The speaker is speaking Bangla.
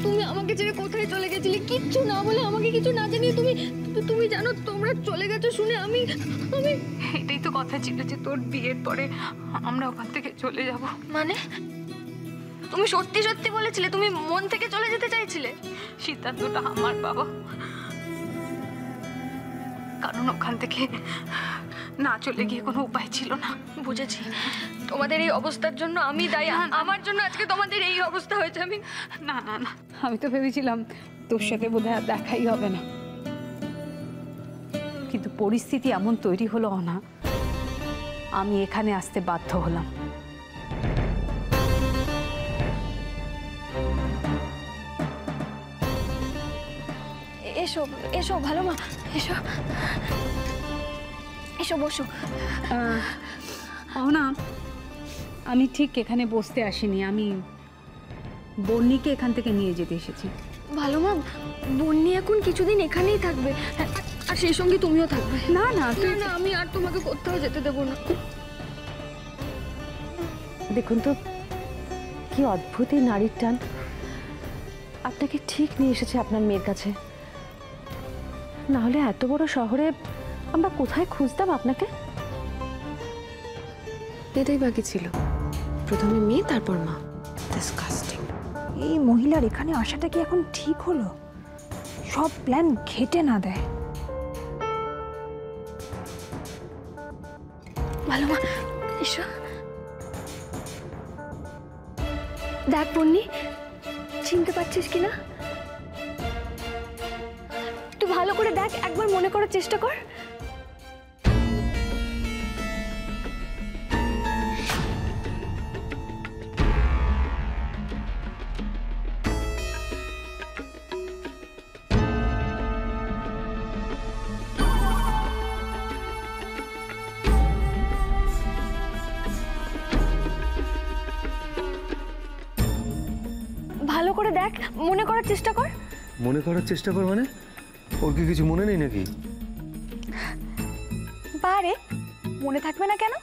তুমি আমাকে ছেড়ে কোথায় চলে গেছিলে? কিচ্ছু না বলে, আমাকে কিছু না জানিয়ে তুমি তুমি জানো তোমরা চলে গেছো শুনে আমি এটাই তো কথা ছিল যে তোর বিয়ের পরে আমরা ওখান থেকে চলে যাব। মানে তুমি সত্যি সত্যি বলেছিলে? তুমি মন থেকে চলে যেতে চাইছিলে? সিদ্ধান্তটা আমার বাবা, কারণ ওখান থেকে না চলে গিয়ে কোনো উপায় ছিল না। বুঝেছি, তোমাদের এই অবস্থার জন্য আমি দায়ী। আমার জন্য আজকে তোমাদের এই অবস্থা হয়েছে। আমি না না না, আমি তো ভেবেছিলাম তোর সাথে বোধহয় আর দেখাই হবে না, কিন্তু পরিস্থিতি এমন তৈরি হলো না, আমি এখানে আসতে বাধ্য হলাম। এসো এসো ভালো মা, এসো এসো বসো। না, আমি ঠিক এখানে বসতে আসিনি, আমি বন্নিকে এখান থেকে নিয়ে যেতে এসেছি। ভালো মা, বন্নি এখন কিছুদিন এখানেই থাকবে, আর সেই সঙ্গে তুমিও থাকবে। না না না না, আমি আর তোমাকে কোথাও যেতে দেবো না। দেখুন তো কি অদ্ভুত এই নারীর টান, আপনাকে ঠিক নিয়ে এসেছে আপনার মেয়ের কাছে। না হলে এত বড় শহরে আমরা কোথায় খুঁজতাম আপনাকে? এটাই বাকি ছিল, প্রথমে মেয়ে তারপর মা। ডিসকাস্টিং। এই মহিলার এখানে আসাটা কি এখন ঠিক হলো? সব প্ল্যান ঘেটে না দেয়। ভালো মা, এসো। দেখ বন্নি, চিনতে পারছিস কিনা? তুই ভালো করে দেখ, একবার মনে করার চেষ্টা কর। ভালো করে দেখ, মনে করার চেষ্টা কর। মনে করার চেষ্টা কর মানে? ওর কি কিছু মনে নেই নাকি? বারে মনে থাকবে না কেন?